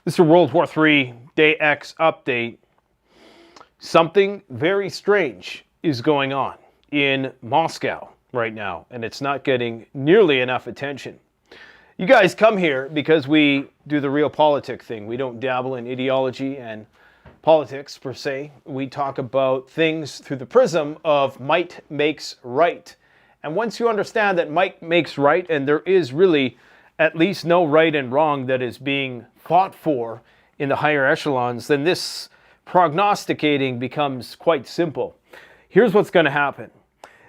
This is a World War III Day X update. Something very strange is going on in Moscow right now, and it's not getting nearly enough attention. You guys come here because we do the realpolitik thing. We don't dabble in ideology and politics per se. We talk about things through the prism of might makes right. And once you understand that might makes right, and there is really at least no right and wrong that is being fought for in the higher echelons, then this prognosticating becomes quite simple. Here's what's going to happen.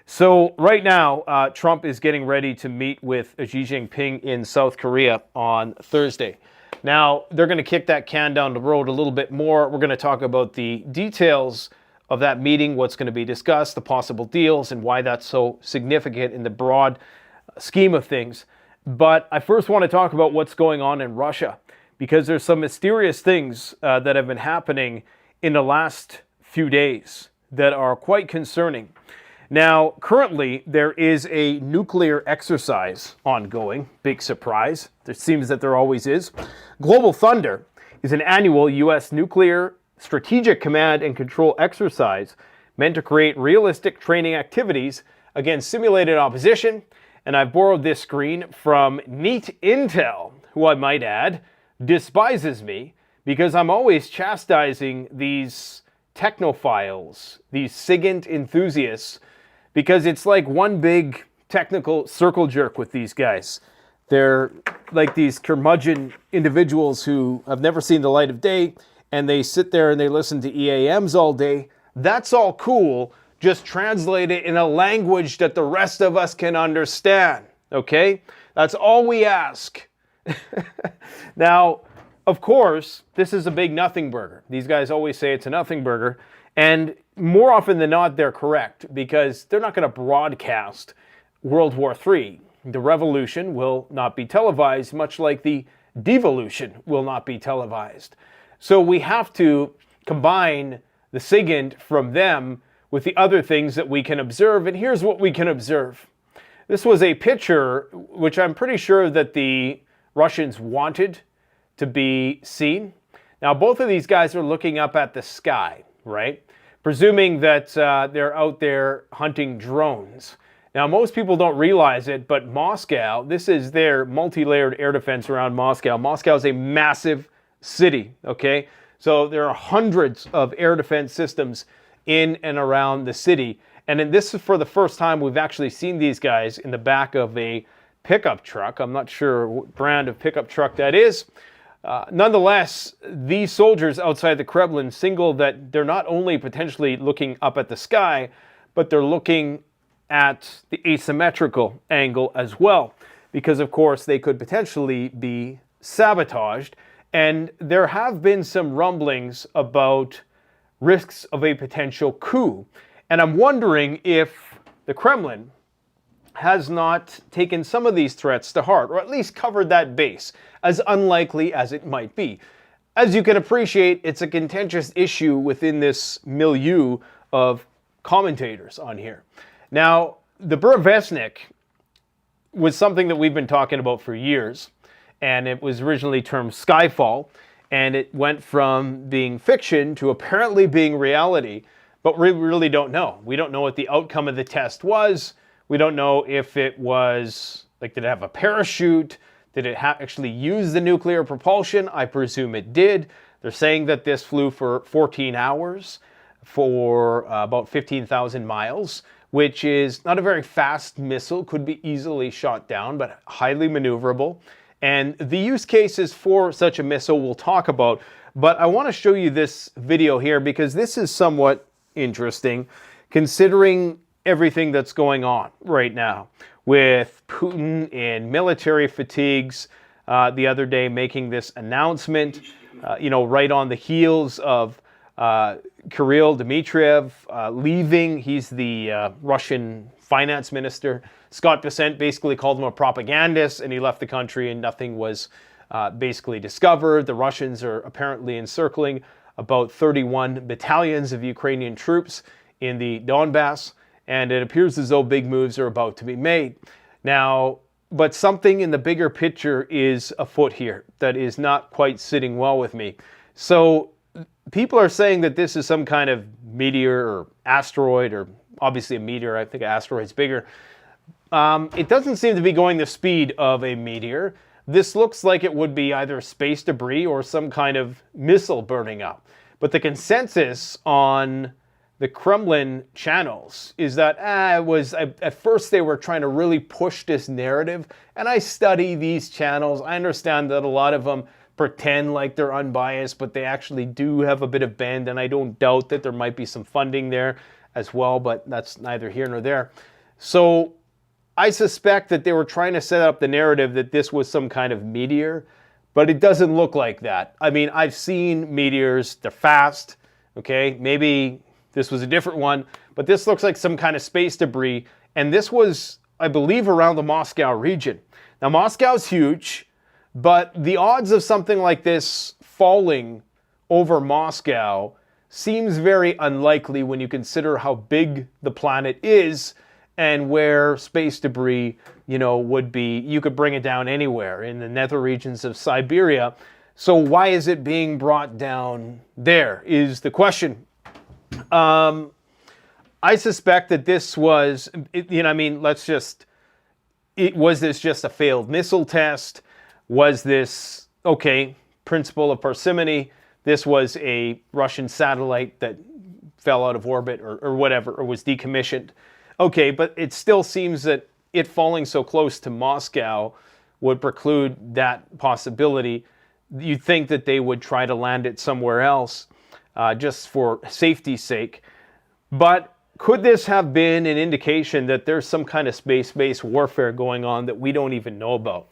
So right now, Trump is getting ready to meet with Xi Jinping in South Korea on Thursday. Now, they're going to kick that can down the road a little bit more. We're going to talk about the details of that meeting, what's going to be discussed, the possible deals, and why that's so significant in the broad scheme of things. But I first want to talk about what's going on in Russia, because there's some mysterious things that have been happening in the last few days that are quite concerning. Now, currently, there is a nuclear exercise ongoing. Big surprise. It seems that there always is. Global Thunder is an annual U.S. nuclear strategic command and control exercise meant to create realistic training activities against simulated opposition. And I've borrowed this screen from Neat Intel, who I might add despises me because I'm always chastising these technophiles, these SIGINT enthusiasts, because it's like one big technical circle jerk with these guys. They're like these curmudgeon individuals who have never seen the light of day, and they sit there and they listen to EAMs all day. That's all cool. Just translate it in a language that the rest of us can understand, okay? That's all we ask. Now, of course, this is a big nothing burger. These guys always say it's a nothing burger, and more often than not, they're correct, because they're not going to broadcast World War III. The revolution will not be televised, much like the devolution will not be televised. So we have to combine the SIGINT from them with the other things that we can observe, and here's what we can observe. This was a picture which I'm pretty sure that the Russians wanted to be seen. Now, both of these guys are looking up at the sky, right? Presuming that they're out there hunting drones. Now, most people don't realize it, but Moscow, this is their multi-layered air defense around Moscow. Moscow is a massive city, okay? So there are hundreds of air defense systems in and around the city. And this is for the first time we've actually seen these guys in the back of a pickup truck. I'm not sure what brand of pickup truck that is. Nonetheless, these soldiers outside the Kremlin signal that they're not only potentially looking up at the sky, but they're looking at the asymmetrical angle as well, because of course they could potentially be sabotaged. And there have been some rumblings about risks of a potential coup. And I'm wondering if the Kremlin has not taken some of these threats to heart, or at least covered that base, as unlikely as it might be. As you can appreciate, it's a contentious issue within this milieu of commentators on here. Now, the Burevestnik was something that we've been talking about for years, and it was originally termed Skyfall, and it went from being fiction to apparently being reality, but we really don't know. We don't know what the outcome of the test was. We don't know if it was, like, did it have a parachute? Did it actually use the nuclear propulsion? I presume it did. They're saying that this flew for 14 hours for about 15,000 miles, which is not a very fast missile, could be easily shot down, but highly maneuverable. And the use cases for such a missile we'll talk about, but I want to show you this video here because this is somewhat interesting considering everything that's going on right now with Putin in military fatigues the other day making this announcement, right on the heels of Kirill Dmitriev leaving. He's the Russian finance minister. Scott Bessent basically called him a propagandist, and he left the country and nothing was basically discovered. The Russians are apparently encircling about 31 battalions of Ukrainian troops in the Donbass, and it appears as though big moves are about to be made. Now, but something in the bigger picture is afoot here that is not quite sitting well with me. So people are saying that this is some kind of meteor or asteroid, or obviously a meteor. I think an asteroid's bigger. It doesn't seem to be going the speed of a meteor. This looks like it would be either space debris or some kind of missile burning up. But the consensus on the Kremlin channels is that at first they were trying to really push this narrative. And I study these channels. I understand that a lot of them pretend like they're unbiased, but they actually do have a bit of bend. And I don't doubt that there might be some funding there as well, but that's neither here nor there. So I suspect that they were trying to set up the narrative that this was some kind of meteor, but it doesn't look like that. I mean, I've seen meteors, they're fast, okay? Maybe this was a different one, but this looks like some kind of space debris, and this was, I believe, around the Moscow region. Now, Moscow's huge, but the odds of something like this falling over Moscow seems very unlikely when you consider how big the planet is and where space debris, would be. You could bring it down anywhere in the nether regions of Siberia. So why is it being brought down there is the question. I suspect that this was, was this just a failed missile test? Was this, principle of parsimony? This was a Russian satellite that fell out of orbit or whatever, or was decommissioned. Okay, but it still seems that it falling so close to Moscow would preclude that possibility. You'd think that they would try to land it somewhere else just for safety's sake. But could this have been an indication that there's some kind of space-based warfare going on that we don't even know about?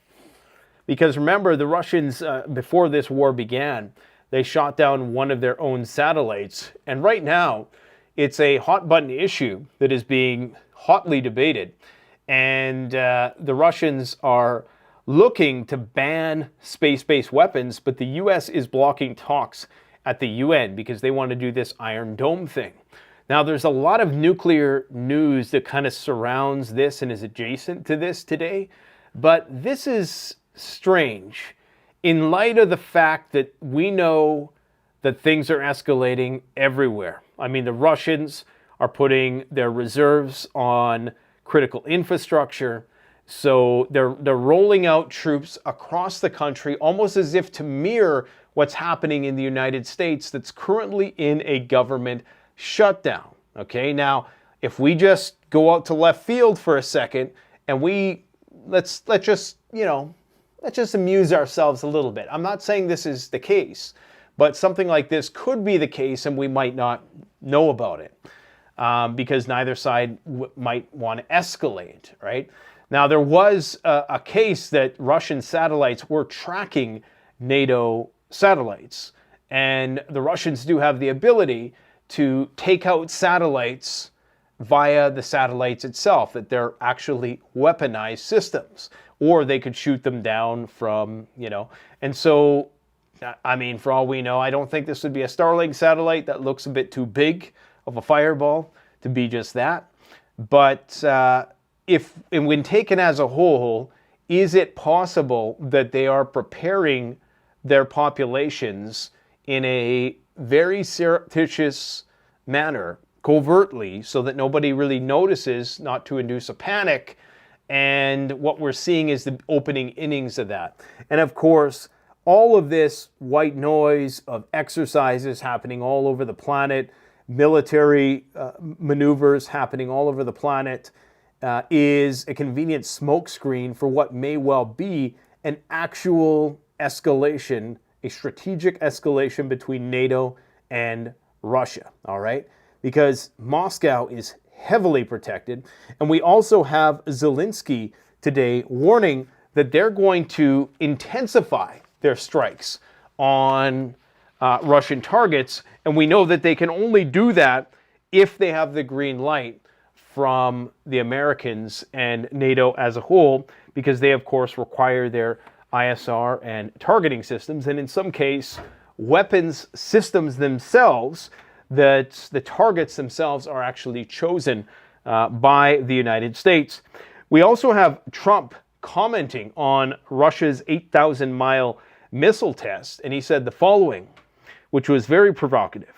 Because remember, the Russians, before this war began, they shot down one of their own satellites. And right now, it's a hot-button issue that is being hotly debated. And the Russians are looking to ban space-based weapons, but the U.S. is blocking talks at the UN because they want to do this Iron Dome thing. Now, there's a lot of nuclear news that kind of surrounds this and is adjacent to this today, but this is strange in light of the fact that we know that things are escalating everywhere. I mean, the Russians are putting their reserves on critical infrastructure. So they're rolling out troops across the country almost as if to mirror what's happening in the United States that's currently in a government shutdown. Okay, now if we just go out to left field for a second and let's just amuse ourselves a little bit. I'm not saying this is the case, but something like this could be the case and we might not know about it because neither side might want to escalate, right? Now, there was a case that Russian satellites were tracking NATO satellites, and the Russians do have the ability to take out satellites via the satellites itself, that they're actually weaponized systems, or they could shoot them down from, and so, I mean, for all we know, I don't think this would be a Starlink satellite. That looks a bit too big of a fireball to be just that. But when taken as a whole, is it possible that they are preparing their populations in a very surreptitious manner, covertly, so that nobody really notices, not to induce a panic? And what we're seeing is the opening innings of that. And of course, all of this white noise of exercises happening all over the planet, military maneuvers happening all over the planet, is a convenient smokescreen for what may well be an actual escalation, a strategic escalation between NATO and Russia, all right? Because Moscow is heavily protected, and we also have Zelensky today warning that they're going to intensify their strikes on Russian targets, and we know that they can only do that if they have the green light from the Americans and NATO as a whole, because they, of course, require their ISR and targeting systems, and in some case, weapons systems themselves, that the targets themselves are actually chosen by the United States. We also have Trump commenting on Russia's 8,000-mile missile test, and he said the following, which was very provocative.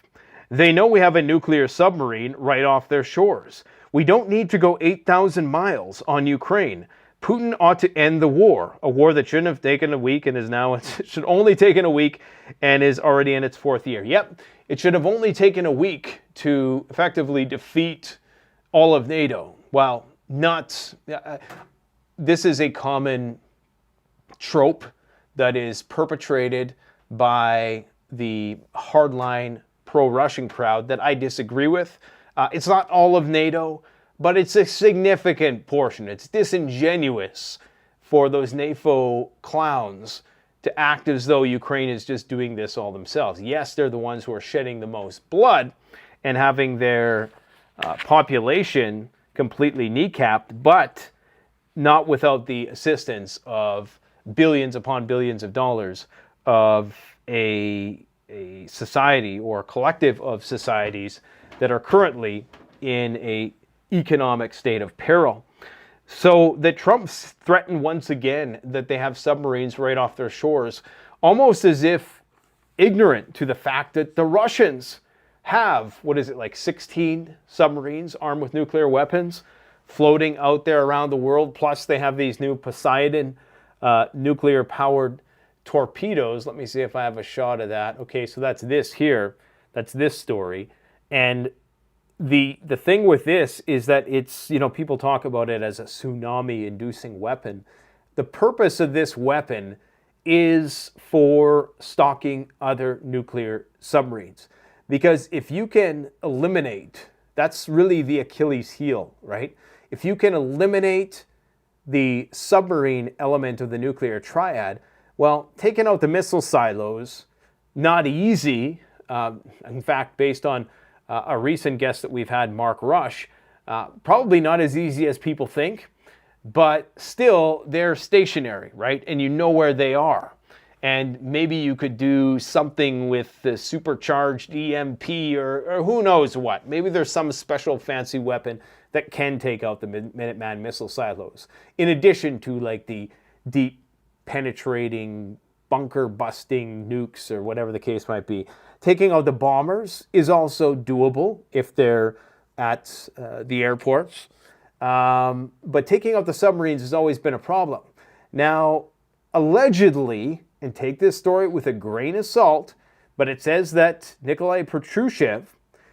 They know we have a nuclear submarine right off their shores. We don't need to go 8,000 miles on Ukraine. Putin ought to end the war, a war that shouldn't have taken a week and is now, it should only taken a week and is already in its 4th year. Yep, it should have only taken a week to effectively defeat all of NATO. Well, not, this is a common trope that is perpetrated by the hardline pro-Russian crowd that I disagree with. It's not all of NATO, but it's a significant portion. It's disingenuous for those NATO clowns to act as though Ukraine is just doing this all themselves. Yes, they're the ones who are shedding the most blood and having their population completely kneecapped, but not without the assistance of billions upon billions of dollars of a society or a collective of societies that are currently in a economic state of peril. So that Trump threatened once again that they have submarines right off their shores, almost as if ignorant to the fact that the Russians have, 16 submarines armed with nuclear weapons floating out there around the world. Plus they have these new Poseidon nuclear-powered torpedoes. Let me see if I have a shot of that. Okay, so that's this here. That's this story. And the thing with this is that it's, people talk about it as a tsunami-inducing weapon. The purpose of this weapon is for stalking other nuclear submarines. Because if you can eliminate, that's really the Achilles heel, right? If you can eliminate the submarine element of the nuclear triad, well, taking out the missile silos, not easy. In fact, based on a recent guest that we've had, Mark Rush, probably not as easy as people think, but still they're stationary, right? And you know where they are. And maybe you could do something with the supercharged EMP or who knows what. Maybe there's some special fancy weapon that can take out the Minuteman missile silos. In addition to the deep penetrating, bunker busting nukes or whatever the case might be. Taking out the bombers is also doable if they're at the airports. But taking out the submarines has always been a problem. Now, allegedly, and take this story with a grain of salt, but it says that Nikolai Patrushev,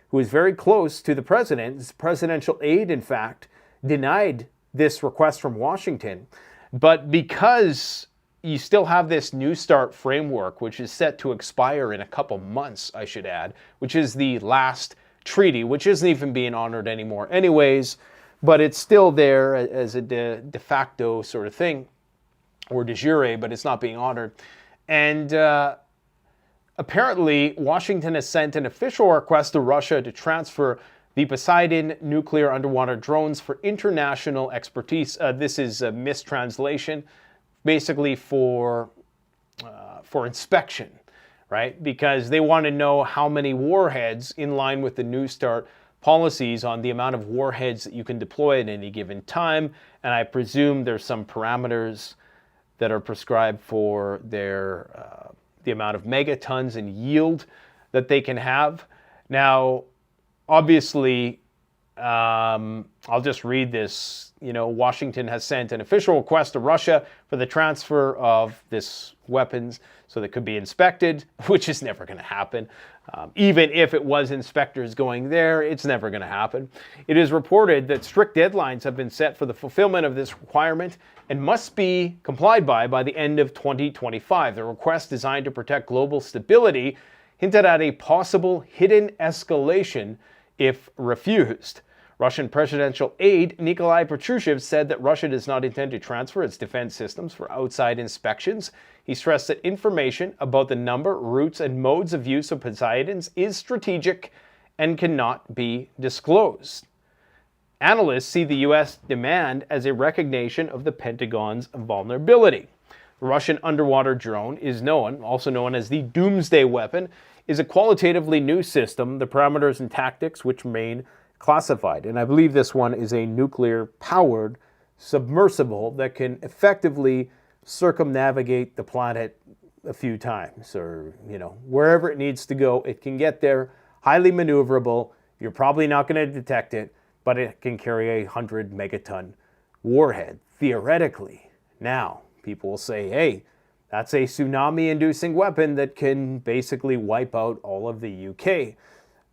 who is very close to the president, his presidential aide, in fact, denied this request from Washington. But because you still have this New START framework, which is set to expire in a couple months, I should add, which is the last treaty, which isn't even being honored anymore anyways, but it's still there as a de facto sort of thing, or de jure, but it's not being honored. And apparently, Washington has sent an official request to Russia to transfer the Poseidon nuclear underwater drones for international expertise. This is a mistranslation, basically for inspection, right? Because they want to know how many warheads, in line with the New START policies on the amount of warheads that you can deploy at any given time. And I presume there's some parameters that are prescribed for their the amount of megatons and yield that they can have. Now, obviously, I'll just read this. Washington has sent an official request to Russia for the transfer of this weapons so that could be inspected, which is never going to happen. Even if it was inspectors going there, it's never going to happen. It is reported that strict deadlines have been set for the fulfillment of this requirement and must be complied by the end of 2025. The request, designed to protect global stability, hinted at a possible hidden escalation if refused. Russian presidential aide Nikolai Patrushev said that Russia does not intend to transfer its defense systems for outside inspections. He stressed that information about the number, routes, and modes of use of Poseidons is strategic and cannot be disclosed. Analysts see the U.S. demand as a recognition of the Pentagon's vulnerability. The Russian underwater drone is also known as the Doomsday Weapon, is a qualitatively new system, the parameters and tactics which remain classified. And I believe this one is a nuclear-powered submersible that can effectively circumnavigate the planet a few times, or wherever it needs to go, it can get there. Highly maneuverable. You're probably not going to detect it, but it can carry a 100 megaton warhead, theoretically. Now, people will say, hey, that's a tsunami-inducing weapon that can basically wipe out all of the UK.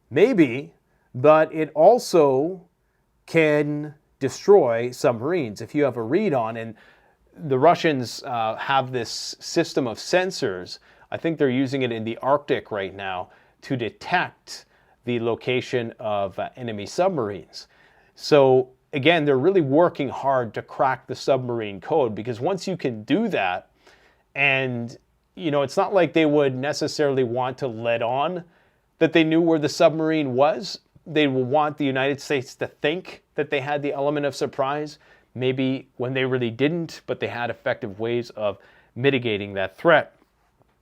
Maybe, but it also can destroy submarines. If you have a read on, and the Russians have this system of sensors, I think they're using it in the Arctic right now to detect the location of enemy submarines. So again, they're really working hard to crack the submarine code, because once you can do that, and it's not like they would necessarily want to let on that they knew where the submarine was. They will want the United States to think that they had the element of surprise, maybe when they really didn't, but they had effective ways of mitigating that threat.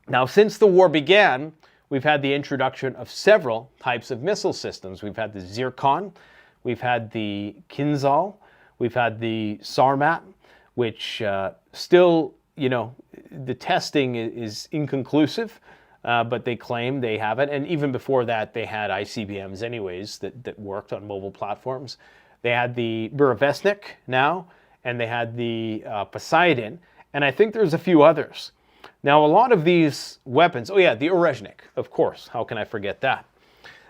Now, since the war began, we've had the introduction of several types of missile systems. We've had the Zircon, we've had the Kinzhal, we've had the Sarmat, which still, the testing is inconclusive, but they claim they have it. And even before that, they had ICBMs anyways that worked on mobile platforms. They had the Burevestnik now, and they had the Poseidon, and I think there's a few others. Now, a lot of these weapons, oh yeah, the Orezhnik, of course, how can I forget that?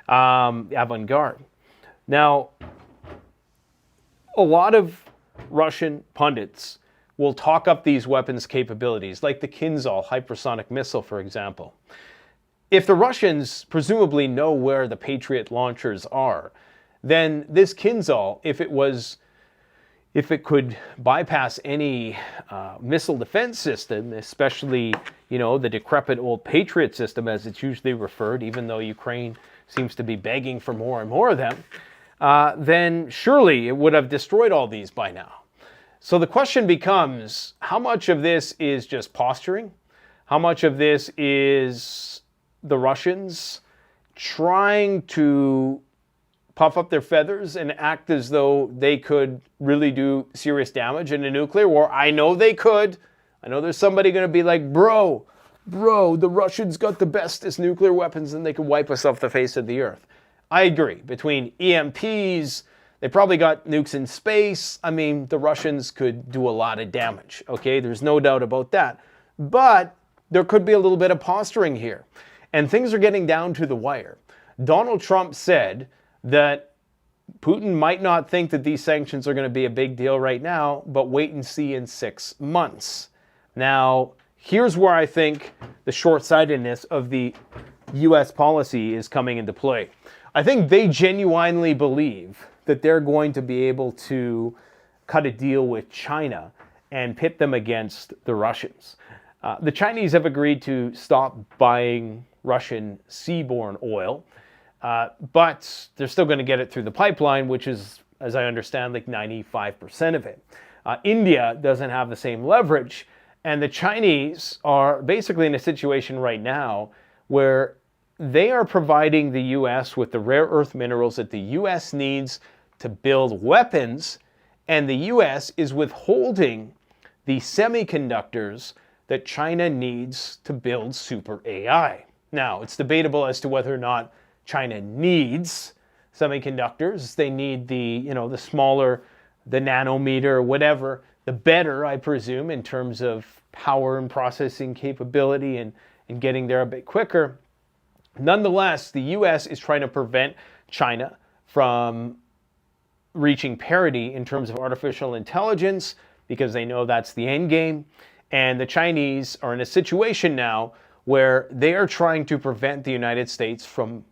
Avant-garde. Now, a lot of Russian pundits will talk up these weapons' capabilities, like the Kinzhal hypersonic missile, for example. If the Russians presumably know where the Patriot launchers are, then this Kinzhal, if it could bypass any missile defense system, especially the decrepit old Patriot system as it's usually referred, even though Ukraine seems to be begging for more and more of them, then surely it would have destroyed all these by now. So the question becomes, how much of this is just posturing? How much of this is the Russians trying to puff up their feathers and act as though they could really do serious damage in a nuclear war? I know they could. I know there's somebody going to be like, bro, the Russians got the bestest nuclear weapons and they could wipe us off the face of the earth. I agree. Between EMPs, they probably got nukes in space. I mean, the Russians could do a lot of damage, okay? There's no doubt about that. But there could be a little bit of posturing here. And things are getting down to the wire. Donald Trump said that Putin might not think that these sanctions are going to be a big deal right now, but wait and see in 6 months. Now, here's where I think the short-sightedness of the U.S. policy is coming into play. I think they genuinely believe that they're going to be able to cut a deal with China and pit them against the Russians. The Chinese have agreed to stop buying Russian seaborne oil, but they're still going to get it through the pipeline, which is, as I understand, like 95% of it. India doesn't have the same leverage, and the Chinese are basically in a situation right now where they are providing the U.S. with the rare earth minerals that the U.S. needs to build weapons, and the U.S. is withholding the semiconductors that China needs to build super AI. Now, it's debatable as to whether or not China needs semiconductors. They need the smaller, the nanometer, whatever, the better, I presume, in terms of power and processing capability and getting there a bit quicker. Nonetheless, the U.S. is trying to prevent China from reaching parity in terms of artificial intelligence because they know that's the end game. And the Chinese are in a situation now where they are trying to prevent the United States from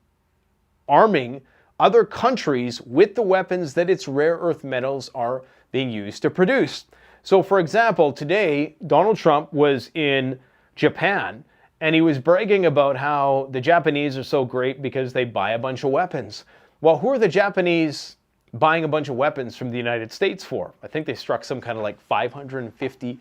arming other countries with the weapons that its rare earth metals are being used to produce. So, for example, today, Donald Trump was in Japan, and he was bragging about how the Japanese are so great because they buy a bunch of weapons. Well, who are the Japanese buying a bunch of weapons from the United States for? I think they struck some kind of like $550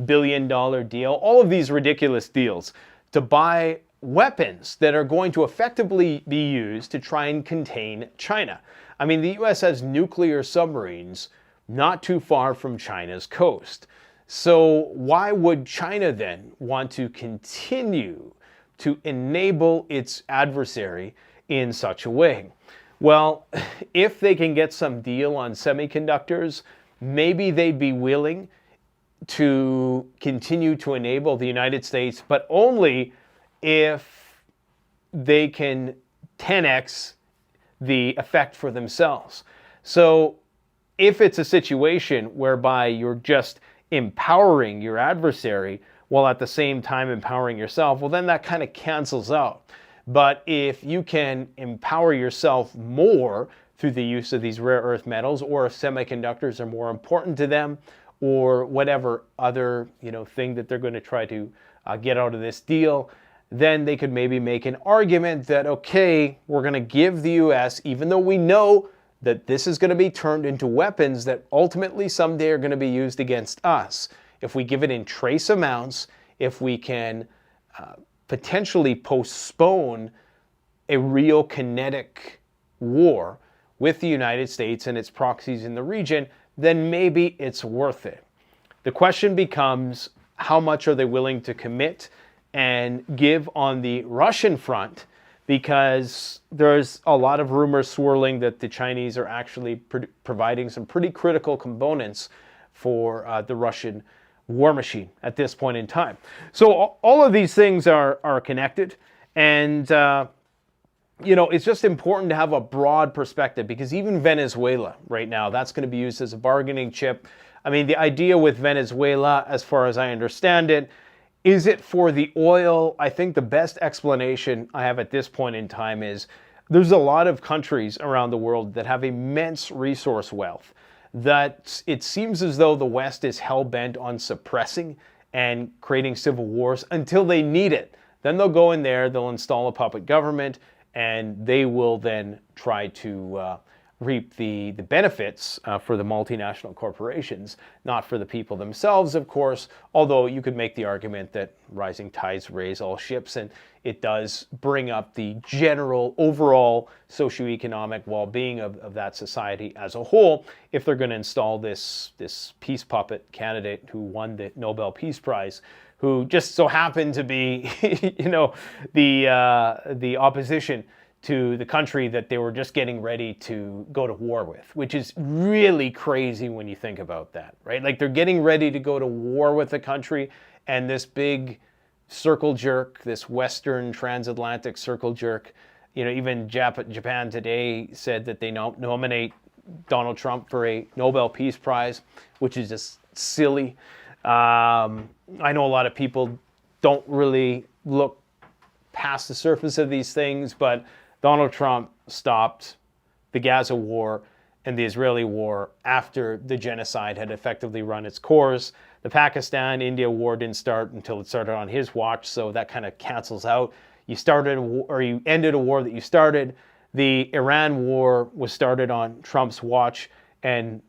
billion deal. All of these ridiculous deals to buy weapons that are going to effectively be used to try and contain China. I mean, the U.S. has nuclear submarines not too far from China's coast. So why would China then want to continue to enable its adversary in such a way? Well, if they can get some deal on semiconductors, maybe they'd be willing to continue to enable the United States, but only if they can 10x the effect for themselves. So if it's a situation whereby you're just empowering your adversary while at the same time empowering yourself, well, then that kind of cancels out. But if you can empower yourself more through the use of these rare earth metals, or if semiconductors are more important to them, or whatever other thing that they're going to try to get out of this deal, then they could maybe make an argument that, okay, we're going to give the US, even though we know that this is going to be turned into weapons that ultimately someday are going to be used against us. If we give it in trace amounts, if we can potentially postpone a real kinetic war with the United States and its proxies in the region, then maybe it's worth it. The question becomes, how much are they willing to commit and give on the Russian front? Because there's a lot of rumors swirling that the Chinese are actually providing some pretty critical components for the Russian war machine at this point in time. So all of these things are connected, and it's just important to have a broad perspective, because even Venezuela right now, that's going to be used as a bargaining chip. I mean, the idea with Venezuela, as far as I understand it, is it for the oil? I think the best explanation I have at this point in time is there's a lot of countries around the world that have immense resource wealth that it seems as though the West is hell-bent on suppressing and creating civil wars until they need it. Then they'll go in there, they'll install a puppet government, and they will then try to reap the benefits for the multinational corporations, not for the people themselves, of course, although you could make the argument that rising tides raise all ships, and it does bring up the general overall socioeconomic well-being of that society as a whole if they're going to install this peace puppet candidate who won the Nobel Peace Prize, who just so happened to be the opposition to the country that they were just getting ready to go to war with, which is really crazy when you think about that, right? Like, they're getting ready to go to war with the country, and this big circle jerk, this Western transatlantic circle jerk, even Japan today said that they nominate Donald Trump for a Nobel Peace Prize, which is just silly. I know a lot of people don't really look past the surface of these things, but Donald Trump stopped the Gaza war and the Israeli war after the genocide had effectively run its course. The Pakistan-India war didn't start until it started on his watch, so that kind of cancels out. You ended a war that you started. The Iran war was started on Trump's watch and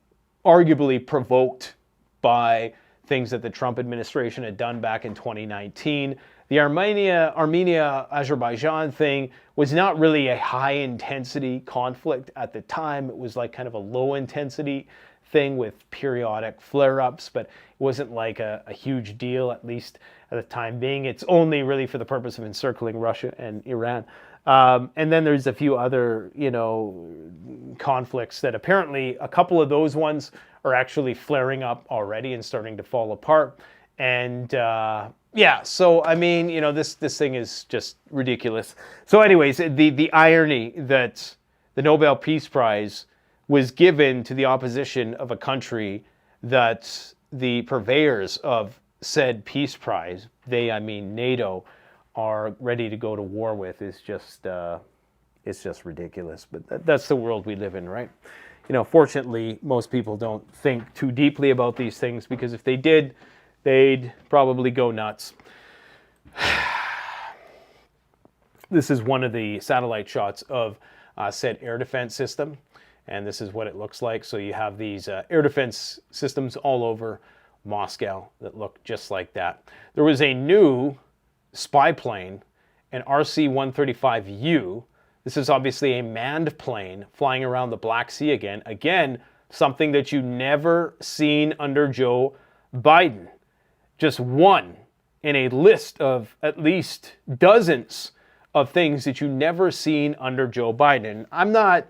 arguably provoked by things that the Trump administration had done back in 2019. The Armenia-Azerbaijan thing was not really a high-intensity conflict at the time. It was like kind of a low-intensity thing with periodic flare-ups, but it wasn't like a huge deal, at least at the time being. It's only really for the purpose of encircling Russia and Iran. And then there's a few other, conflicts that apparently a couple of those ones are actually flaring up already and starting to fall apart. And so I mean, this thing is just ridiculous. So anyways, the irony that the Nobel Peace Prize was given to the opposition of a country that the purveyors of said peace prize, I mean NATO, are ready to go to war with is just it's just ridiculous. But that's the world we live in, right? Fortunately, most people don't think too deeply about these things, because if they did, they'd probably go nuts. This is one of the satellite shots of said air defense system, and this is what it looks like. So you have these air defense systems all over Moscow that look just like that. There was a new spy plane, an RC-135U. This is obviously a manned plane flying around the Black Sea again something that you never seen under Joe Biden. Just one in a list of at least dozens of things that you never seen under Joe Biden. I'm not,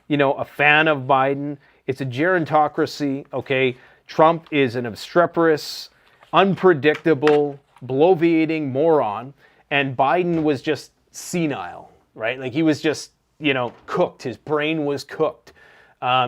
a fan of Biden. It's a gerontocracy, okay? Trump is an obstreperous, unpredictable, bloviating moron, and Biden was just senile, right? Like he was just, cooked. His brain was cooked.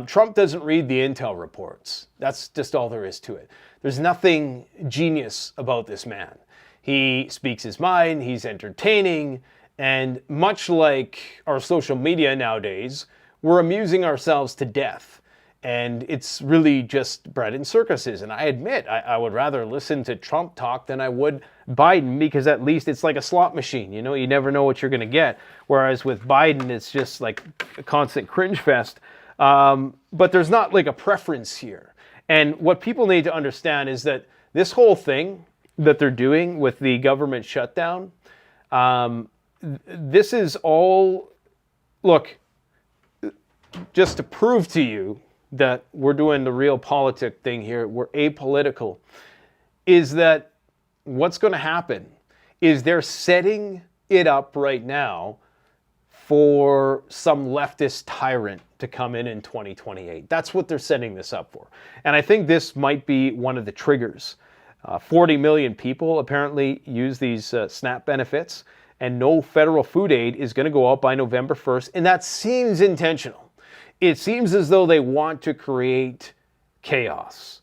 Trump doesn't read the intel reports. That's just all there is to it. There's nothing genius about this man. He speaks his mind, he's entertaining, and much like our social media nowadays, we're amusing ourselves to death. And it's really just bread and circuses. And I admit, I would rather listen to Trump talk than I would Biden, because at least it's like a slot machine. You never know what you're going to get. Whereas with Biden, it's just like a constant cringe fest. But there's not like a preference here. And what people need to understand is that this whole thing that they're doing with the government shutdown, this is all, look, just to prove to you that we're doing the real politic thing here, we're apolitical, is that what's going to happen is they're setting it up right now for some leftist tyrant to come in 2028. That's what they're setting this up for. And I think this might be one of the triggers. 40 million people apparently use these SNAP benefits, and no federal food aid is going to go out by November 1st, and that seems intentional. It seems as though they want to create chaos.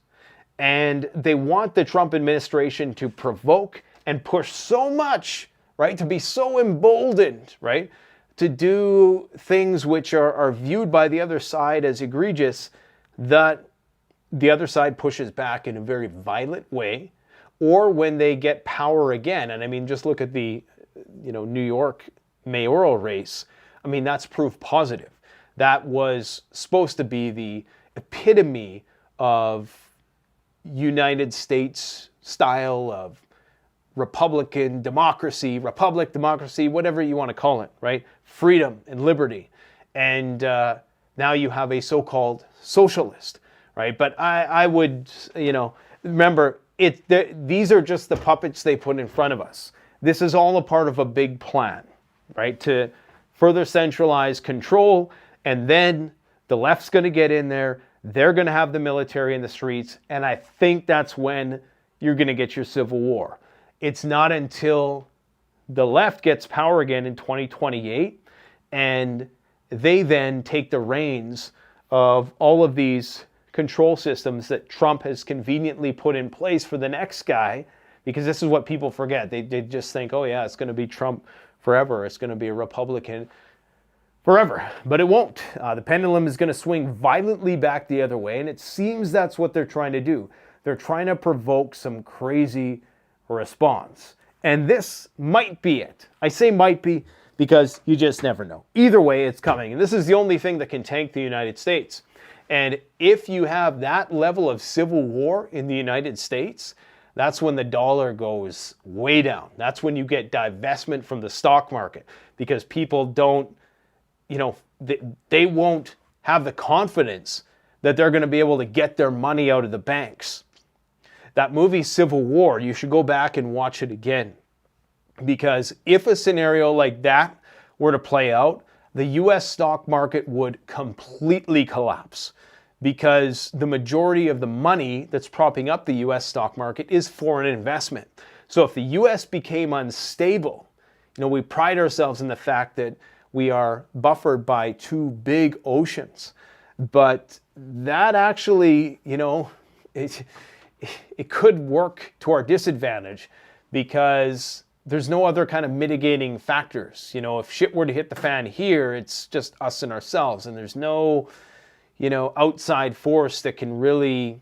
And they want the Trump administration to provoke and push so much, right? To be so emboldened, right? To do things which are viewed by the other side as egregious, that the other side pushes back in a very violent way, or when they get power again. And I mean, just look at the, New York mayoral race. I mean, that's proof positive. That was supposed to be the epitome of United States style of Republican democracy, republic democracy, whatever you want to call it, right? Freedom and liberty. And now you have a so-called socialist, right? But I would, remember, these are just the puppets they put in front of us. This is all a part of a big plan, right? To further centralize control. And then the left's going to get in there. They're going to have the military in the streets. And I think that's when you're going to get your civil war. It's not until the left gets power again in 2028 and they then take the reins of all of these control systems that Trump has conveniently put in place for the next guy, because this is what people forget. They just think, oh yeah, it's going to be Trump forever. It's going to be a Republican forever, but it won't. The pendulum is going to swing violently back the other way, and it seems that's what they're trying to do. They're trying to provoke some crazy response, and this might be it. I say might be because you just never know. Either way, it's coming, and this is the only thing that can tank the United States. And if you have that level of civil war in the United States, that's when the dollar goes way down. That's when you get divestment from the stock market, because people don't, they won't have the confidence that they're going to be able to get their money out of the banks. That movie Civil War, you should go back and watch it again. Because if a scenario like that were to play out, the US stock market would completely collapse, because the majority of the money that's propping up the US stock market is foreign investment. So if the US became unstable, we pride ourselves in the fact that we are buffered by two big oceans. But that actually, it could work to our disadvantage, because there's no other kind of mitigating factors. If shit were to hit the fan here, it's just us and ourselves, and there's no, outside force that can really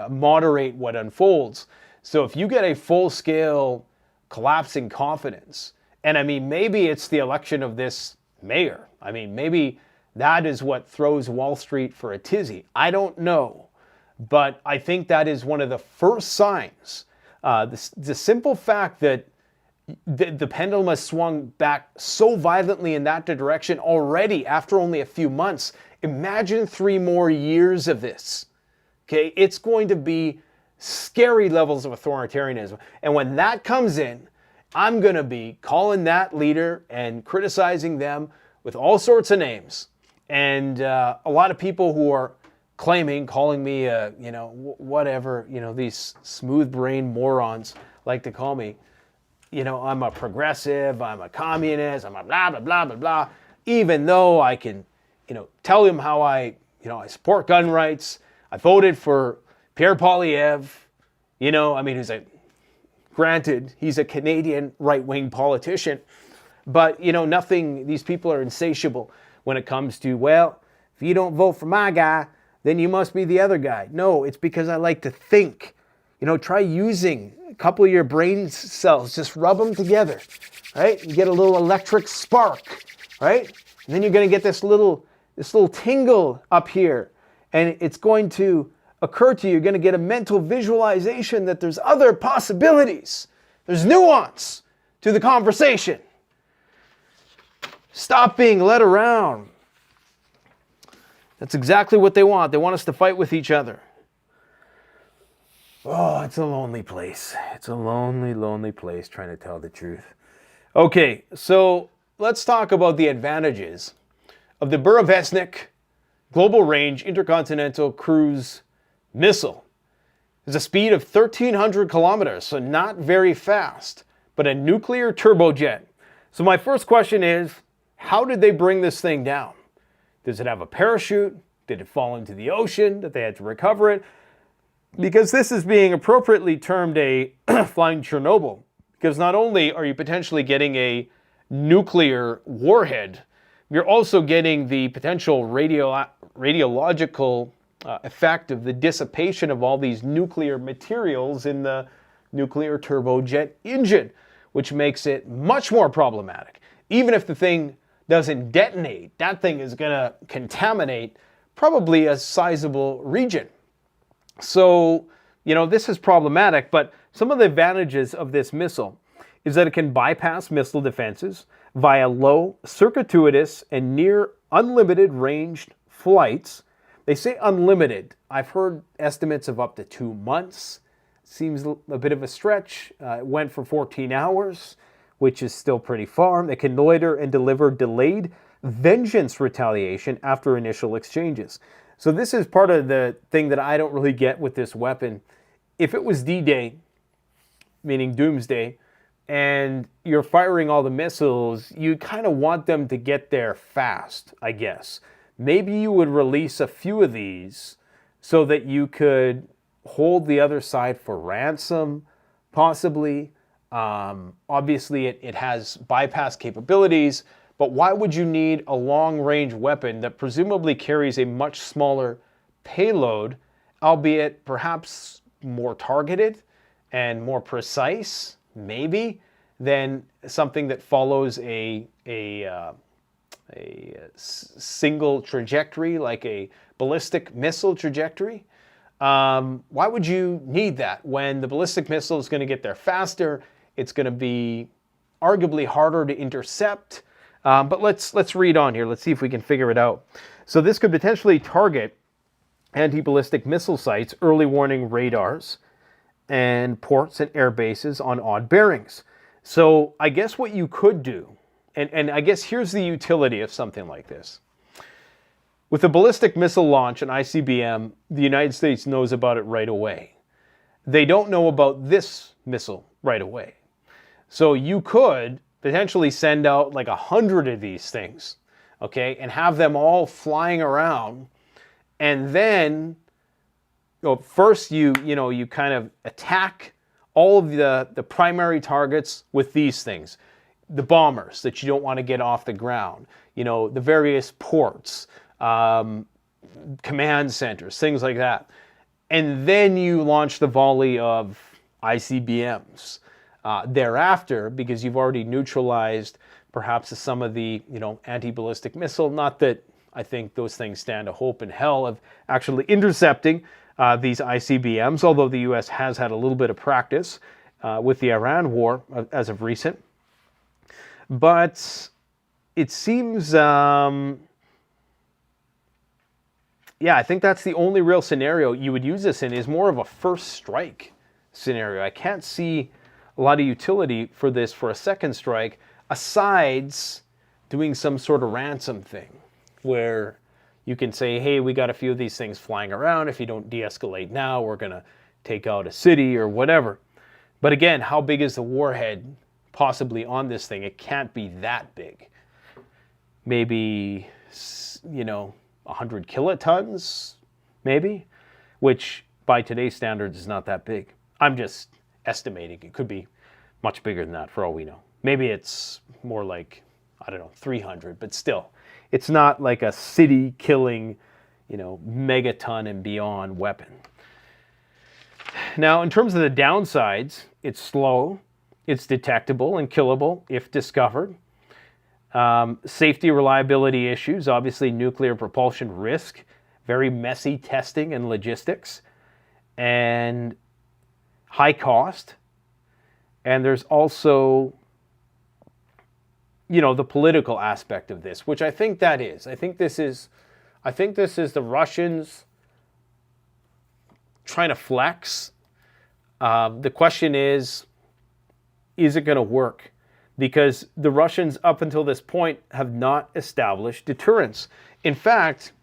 moderate what unfolds. So if you get a full-scale collapse in confidence, and I mean, maybe it's the election of this mayor. I mean, maybe that is what throws Wall Street for a tizzy. I don't know. But I think that is one of the first signs. The simple fact that the pendulum has swung back so violently in that direction already after only a few months Imagine 3 more years of this. Okay, it's going to be scary levels of authoritarianism. And when that comes in, I'm going to be calling that leader and criticizing them with all sorts of names. And a lot of people who are calling me, whatever, these smooth-brained morons like to call me, I'm a progressive, I'm a communist, I'm a blah, blah, blah, blah, blah. Even though I can, tell them how I support gun rights. I voted for Pierre Poilievre, granted, he's a Canadian right-wing politician, but, nothing, these people are insatiable when it comes to, well, if you don't vote for my guy, then you must be the other guy. No, it's because I like to think. Try using a couple of your brain cells, just rub them together, right? You get a little electric spark, right? And then you're going to get this little tingle up here, and it's going to occur to you. You're going to get a mental visualization that there's other possibilities. There's nuance to the conversation. Stop being led around. That's exactly what they want. They want us to fight with each other. Oh, it's a lonely place. It's a lonely, lonely place, trying to tell the truth. Okay, so let's talk about the advantages of the Burevestnik Global Range Intercontinental Cruise Missile. It's a speed of 1,300 kilometers, so not very fast, but a nuclear turbojet. So my first question is, how did they bring this thing down? Does it have a parachute? Did it fall into the ocean that they had to recover it? Because this is being appropriately termed a flying Chernobyl. Because not only are you potentially getting a nuclear warhead, you're also getting the potential radiological effect of the dissipation of all these nuclear materials in the nuclear turbojet engine, which makes it much more problematic. Even if the thing doesn't detonate, that thing is going to contaminate probably a sizable region. So, this is problematic, but some of the advantages of this missile is that it can bypass missile defenses via low, circuitous, and near unlimited ranged flights. They say unlimited. I've heard estimates of up to 2 months. Seems a bit of a stretch. It went for 14 hours, which is still pretty far. They can loiter and deliver delayed vengeance retaliation after initial exchanges. So this is part of the thing that I don't really get with this weapon. If it was D-Day, meaning Doomsday, and you're firing all the missiles, you kind of want them to get there fast, I guess. Maybe you would release a few of these so that you could hold the other side for ransom, possibly. Obviously, it has bypass capabilities, but why would you need a long-range weapon that presumably carries a much smaller payload, albeit perhaps more targeted and more precise, maybe, than something that follows a single trajectory, like a ballistic missile trajectory? Why would you need that when the ballistic missile is going to get there faster? It's going to be arguably harder to intercept. But let's read on here. Let's see if we can figure it out. So this could potentially target anti-ballistic missile sites, early warning radars, and ports and air bases on odd bearings. So I guess what you could do, and I guess here's the utility of something like this. With a ballistic missile launch, an ICBM, the United States knows about it right away. They don't know about this missile right away. So you could potentially send out like 100 of these things, okay, and have them all flying around, and then first you kind of attack all of the primary targets with these things, the bombers that you don't want to get off the ground, the various ports, command centers, things like that, and then you launch the volley of ICBMs. Thereafter, because you've already neutralized perhaps some of the anti-ballistic missile. Not that I think those things stand a hope in hell of actually intercepting these ICBMs, although the U.S. has had a little bit of practice with the Iran war as of recent. But it seems yeah, I think that's the only real scenario you would use this in, is more of a first strike scenario. I can't see a lot of utility for this for a second strike, asides doing some sort of ransom thing where you can say, hey, we got a few of these things flying around. If you don't de-escalate now, we're going to take out a city or whatever. But again, how big is the warhead possibly on this thing? It can't be that big. Maybe, 100 kilotons, maybe, which by today's standards is not that big. I'm just estimating. It could be much bigger than that for all we know. Maybe it's more like, 300, but still, it's not like a city-killing, megaton and beyond weapon. Now, in terms of the downsides, it's slow, it's detectable and killable if discovered. Safety, reliability issues, obviously nuclear propulsion risk, very messy testing and logistics, and high cost. And there's also, the political aspect of this, which I think that is. I think this is the Russians trying to flex. The question is it going to work? Because the Russians, up until this point, have not established deterrence. In fact,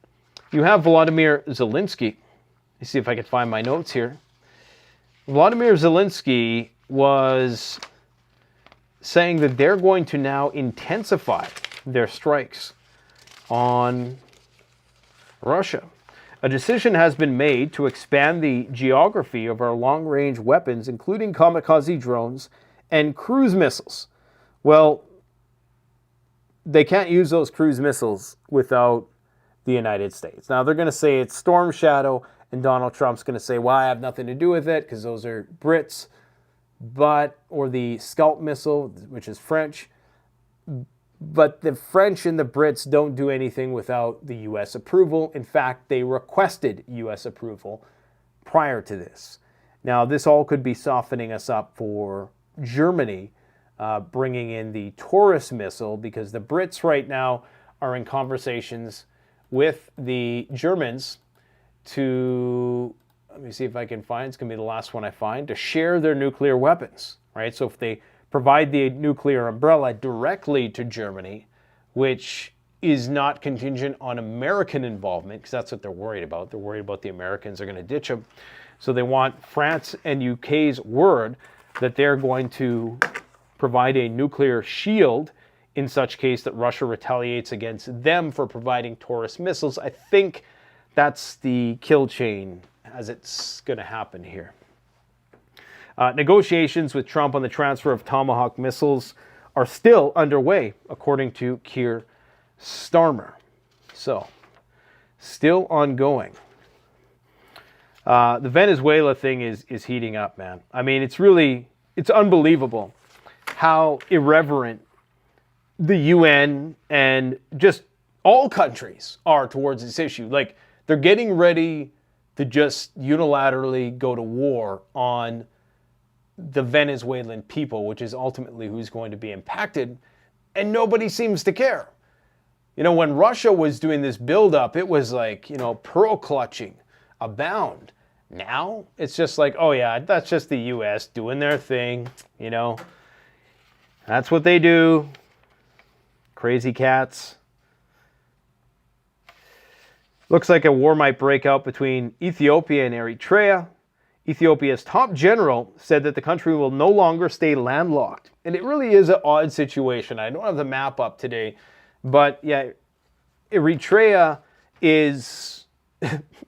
you have Volodymyr Zelensky. Let me see if I can find my notes here. Volodymyr Zelensky was saying that they're going to now intensify their strikes on Russia. A decision has been made to expand the geography of our long-range weapons, including kamikaze drones and cruise missiles. Well, they can't use those cruise missiles without the United States. Now, they're going to say it's Storm Shadow, and Donald Trump's going to say, well, I have nothing to do with it because those are Brits, or the Scalp missile, which is French. But the French and the Brits don't do anything without the U.S. approval. In fact, they requested U.S. approval prior to this. Now, this all could be softening us up for Germany, bringing in the Taurus missile, because the Brits right now are in conversations with the Germans to, let me see if I can find, it's going to be the last one I find, to share their nuclear weapons, right? So if they provide the nuclear umbrella directly to Germany, which is not contingent on American involvement, because that's what they're worried about. They're worried about the Americans are going to ditch them. So they want France and UK's word that they're going to provide a nuclear shield in such case that Russia retaliates against them for providing Taurus missiles. I think that's the kill chain as it's going to happen here. Negotiations with Trump on the transfer of Tomahawk missiles are still underway, according to Keir Starmer. So, still ongoing. The Venezuela thing is heating up, man. I mean, it's unbelievable how irreverent the UN and just all countries are towards this issue. Like, they're getting ready to just unilaterally go to war on the Venezuelan people, which is ultimately who's going to be impacted, and nobody seems to care. When Russia was doing this buildup, it was like, pearl clutching abound. Now, it's just like, oh yeah, that's just the U.S. doing their thing, That's what they do. Crazy cats. Looks like a war might break out between Ethiopia and Eritrea. Ethiopia's top general said that the country will no longer stay landlocked. And it really is an odd situation. I don't have the map up today, but yeah, Eritrea is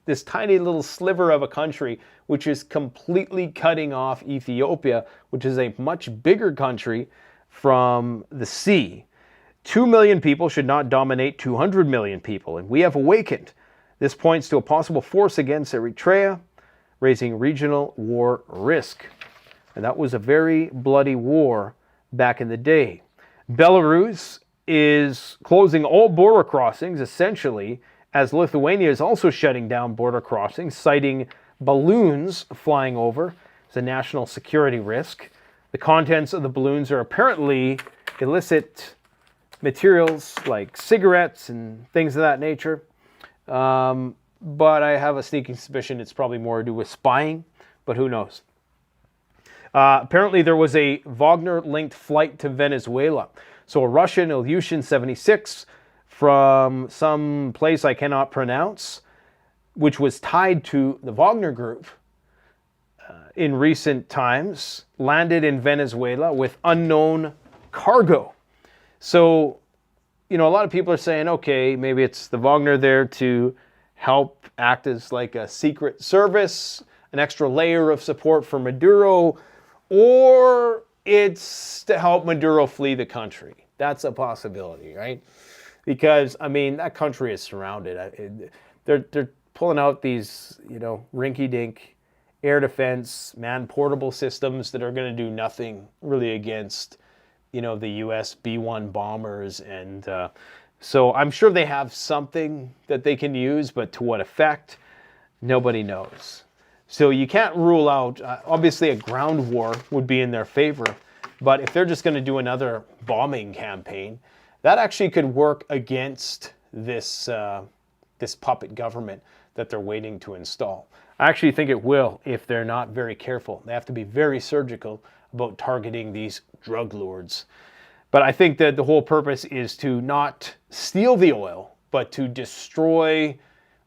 this tiny little sliver of a country which is completely cutting off Ethiopia, which is a much bigger country, from the sea. 2 million people should not dominate 200 million people, and we have awakened. This points to a possible force against Eritrea, raising regional war risk. And that was a very bloody war back in the day. Belarus is closing all border crossings, essentially, as Lithuania is also shutting down border crossings, citing balloons flying over as a national security risk. The contents of the balloons are apparently illicit materials like cigarettes and things of that nature. but I have a sneaking suspicion it's probably more to do with spying, but who knows. Apparently there was a Wagner-linked flight to Venezuela. So a Russian Ilyushin 76 from some place I cannot pronounce, which was tied to the Wagner Group in recent times, landed in Venezuela with unknown cargo. So, a lot of people are saying, okay, maybe it's the Wagner there to help act as like a secret service, an extra layer of support for Maduro, or it's to help Maduro flee the country. That's a possibility, right? Because, that country is surrounded. They're pulling out these, rinky-dink air defense, man-portable systems that are going to do nothing really against, the U.S. B-1 bombers. And so I'm sure they have something that they can use, but to what effect, nobody knows. So you can't rule out, obviously a ground war would be in their favor, but if they're just going to do another bombing campaign, that actually could work against this puppet government that they're waiting to install. I actually think it will if they're not very careful. They have to be very surgical about targeting these drug lords. But I think that the whole purpose is to not steal the oil, but to destroy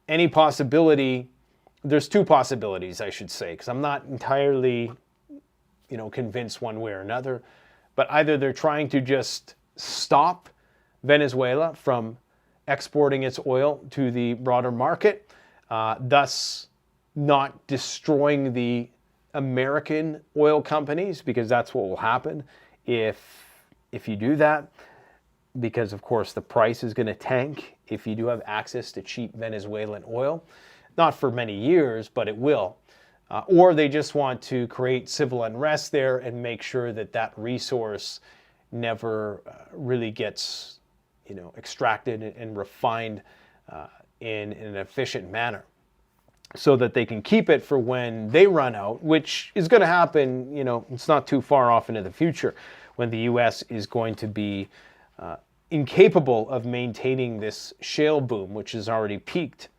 any possibility. There's two possibilities, I should say, because I'm not entirely, convinced one way or another. But either they're trying to just stop Venezuela from exporting its oil to the broader market, thus not destroying the American oil companies, because that's what will happen if you do that, because of course the price is going to tank if you do have access to cheap Venezuelan oil. Not for many years, but it will. Or they just want to create civil unrest there and make sure that that resource never really gets, extracted and refined in an efficient manner, so that they can keep it for when they run out, which is going to happen, it's not too far off into the future, when the U.S. is going to be incapable of maintaining this shale boom, which has already peaked.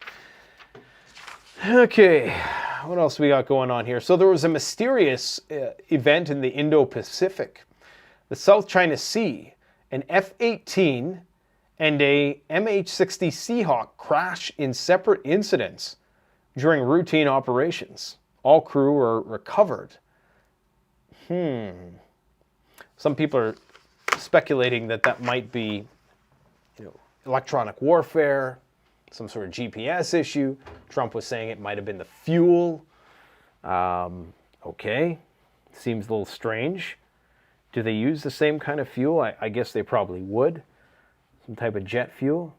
Okay, what else we got going on here? So there was a mysterious event in the Indo-Pacific. The South China Sea, an F-18 and a MH-60 Seahawk crash in separate incidents during routine operations. All crew were recovered. Some people are speculating that might be, electronic warfare, some sort of GPS issue. Trump was saying it might have been the fuel. Okay, seems a little strange. Do they use the same kind of fuel? I guess they probably would. Some type of jet fuel.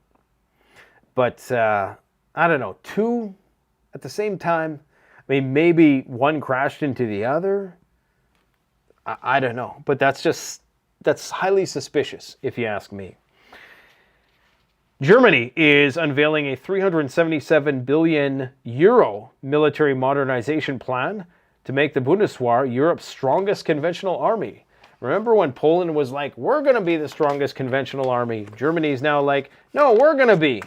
But I don't know, two at the same time. Maybe one crashed into the other. I don't know. But that's highly suspicious, if you ask me. Germany is unveiling a 377 billion euro military modernization plan to make the Bundeswehr Europe's strongest conventional army. Remember when Poland was like, we're going to be the strongest conventional army? Germany's now like, no, we're going to be.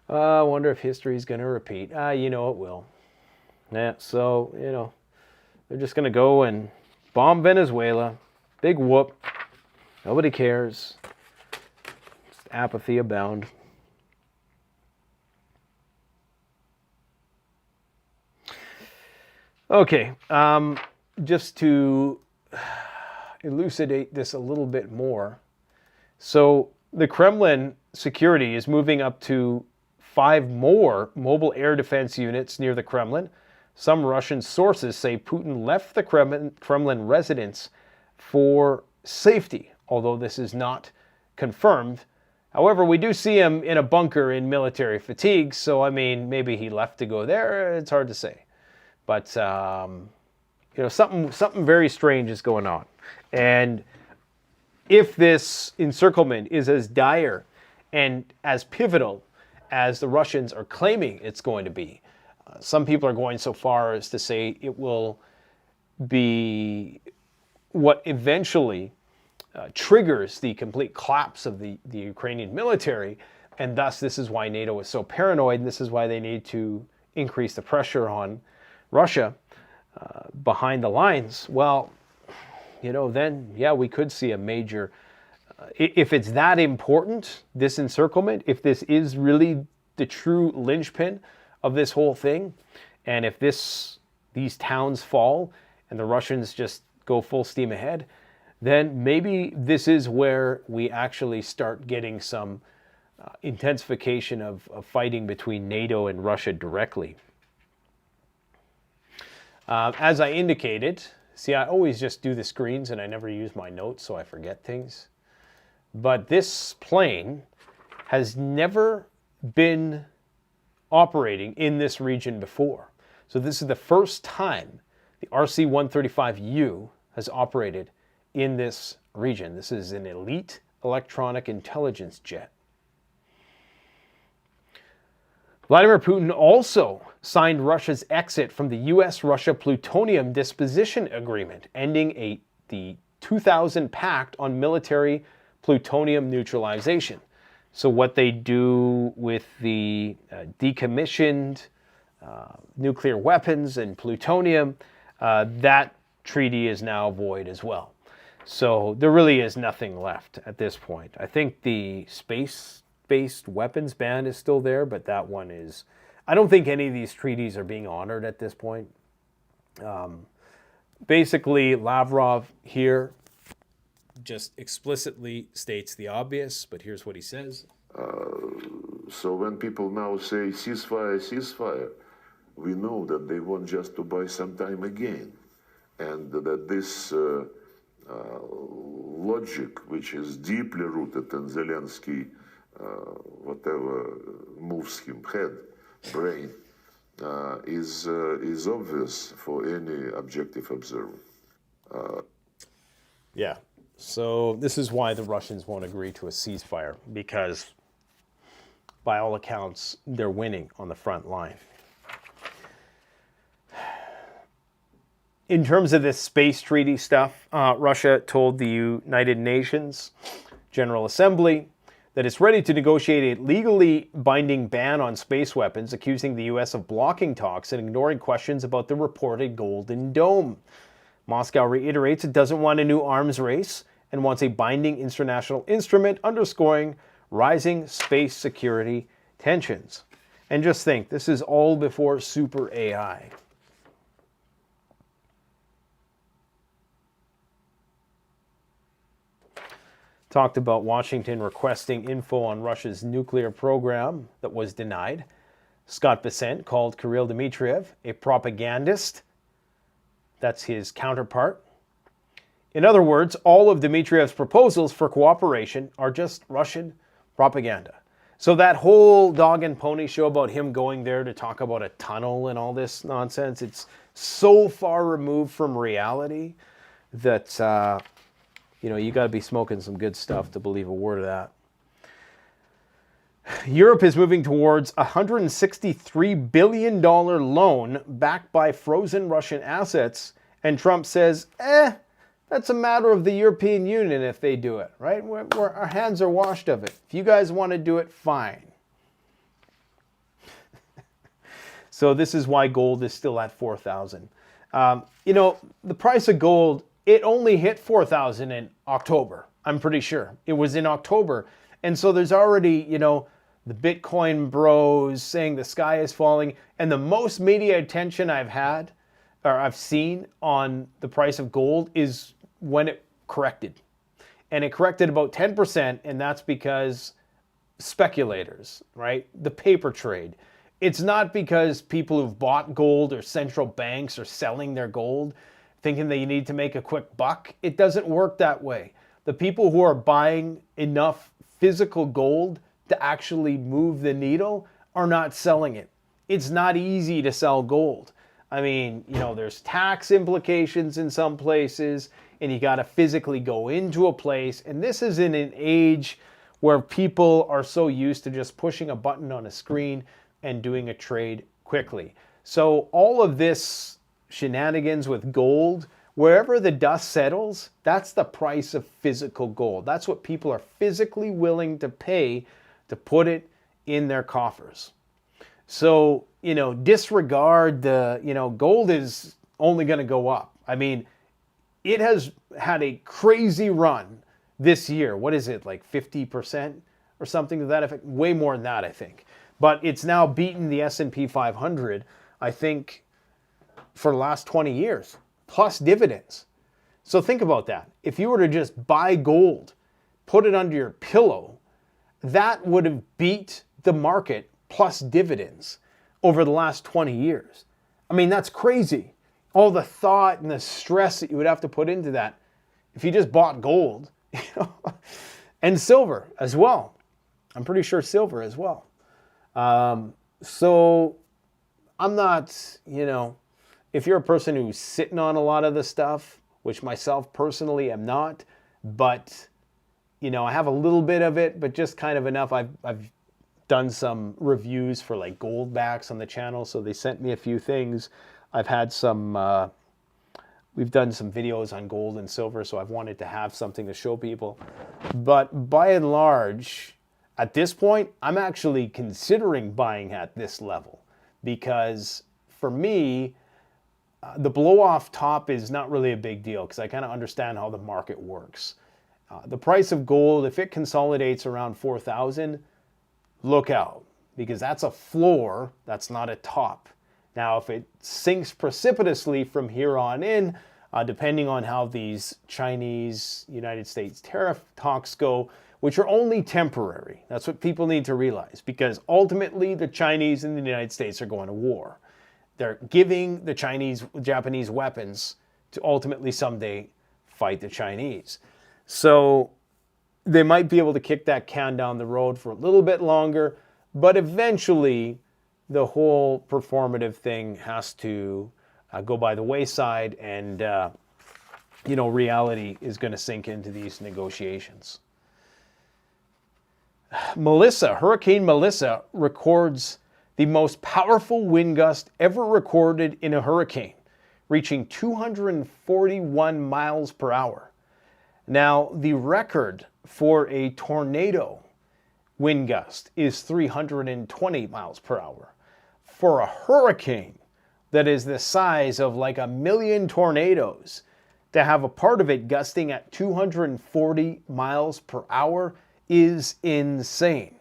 I wonder if history's going to repeat. It will. Yeah, so, they're just going to go and bomb Venezuela. Big whoop. Nobody cares. Just apathy abound. Okay, just to elucidate this a little bit more. So the Kremlin security is moving up to 5 more mobile air defense units near the Kremlin. Some Russian sources say Putin left the Kremlin residence for safety, although this is not confirmed. However, we do see him in a bunker in military fatigue, so maybe he left to go there. It's hard to say. But, something very strange is going on. And if this encirclement is as dire and as pivotal as the Russians are claiming it's going to be, some people are going so far as to say it will be what eventually triggers the complete collapse of the Ukrainian military, And thus, this is why NATO is so paranoid, and this is why they need to increase the pressure on Russia behind the lines. Well, then, yeah, we could see a major, if it's that important, this encirclement, if this is really the true linchpin of this whole thing, and if these towns fall and the Russians just go full steam ahead, then maybe this is where we actually start getting some intensification of fighting between NATO and Russia directly. As I indicated, see, I always just do the screens and I never use my notes, so I forget things. But this plane has never been operating in this region before. So this is the first time the RC-135U has operated in this region. This is an elite electronic intelligence jet. Vladimir Putin also signed Russia's exit from the U.S.-Russia plutonium disposition agreement, ending the 2000 Pact on military plutonium neutralization. So what they do with the decommissioned nuclear weapons and plutonium, that treaty is now void as well. So there really is nothing left at this point. I think the space-based weapons ban is still there, but that one is... I don't think any of these treaties are being honored at this point. Basically, Lavrov here just explicitly states the obvious, but here's what he says. So when people now say ceasefire, ceasefire, we know that they want just to buy some time again. And that this logic, which is deeply rooted in Zelensky, whatever moves him, brain, is obvious for any objective observer. Yeah. So this is why the Russians won't agree to a ceasefire, because by all accounts, they're winning on the front line. In terms of this space treaty stuff, Russia told the United Nations General Assembly that it's ready to negotiate a legally binding ban on space weapons, accusing the U.S. of blocking talks and ignoring questions about the reported Golden Dome. Moscow reiterates it doesn't want a new arms race and wants a binding international instrument, underscoring rising space security tensions. And just think, this is all before super AI. Talked about Washington requesting info on Russia's nuclear program that was denied. Scott Bessent called Kirill Dmitriev a propagandist. That's his counterpart. In other words, all of Dmitriev's proposals for cooperation are just Russian propaganda. So that whole dog and pony show about him going there to talk about a tunnel and all this nonsense, it's so far removed from reality that, you got to be smoking some good stuff to believe a word of that. Europe is moving towards a $163 billion loan backed by frozen Russian assets, and Trump says, that's a matter of the European Union if they do it, right? Our hands are washed of it. If you guys want to do it, fine. So this is why gold is still at 4,000. The price of gold, it only hit 4,000 in October, I'm pretty sure. It was in October. And so there's already, the Bitcoin bros saying the sky is falling. And the most media attention I've seen on the price of gold is when it corrected. And it corrected about 10%, and that's because speculators, right? The paper trade. It's not because people who've bought gold or central banks are selling their gold thinking that you need to make a quick buck. It doesn't work that way. The people who are buying enough physical gold to actually move the needle are not selling it. It's not easy to sell gold. I mean, there's tax implications in some places, and you got to physically go into a place. And this is in an age where people are so used to just pushing a button on a screen and doing a trade quickly. So all of this shenanigans with gold, wherever the dust settles, that's the price of physical gold. That's what people are physically willing to pay to put it in their coffers. So, disregard the, gold is only going to go up. I mean, it has had a crazy run this year. What is it, like 50% or something to that effect? Way more than that, I think. But it's now beaten the S&P 500, I think, for the last 20 years, plus dividends. So think about that. If you were to just buy gold, put it under your pillow, that would have beat the market plus dividends over the last 20 years. I mean, that's crazy. All the thought and the stress that you would have to put into that if you just bought gold, and silver as well. I'm pretty sure silver as well. So I'm not, if you're a person who's sitting on a lot of the stuff, which myself personally am not, but, I have a little bit of it, but just kind of enough. I've done some reviews for like gold backs on the channel, so they sent me a few things. I've had some, we've done some videos on gold and silver, so I've wanted to have something to show people. But by and large, at this point, I'm actually considering buying at this level because for me, the blow-off top is not really a big deal because I kind of understand how the market works. The price of gold, if it consolidates around 4,000, look out, because that's a floor, that's not a top. Now, if it sinks precipitously from here on in, depending on how these Chinese-United States tariff talks go, which are only temporary. That's what people need to realize, because ultimately the Chinese and the United States are going to war. They're giving the Japanese weapons to ultimately someday fight the Chinese. So they might be able to kick that can down the road for a little bit longer, but eventually the whole performative thing has to go by the wayside, and reality is going to sink into these negotiations. Hurricane Melissa records the most powerful wind gust ever recorded in a hurricane, reaching 241 miles per hour. Now, the record for a tornado wind gust is 320 miles per hour. For a hurricane that is the size of like 1 million tornadoes, to have a part of it gusting at 240 miles per hour is insane.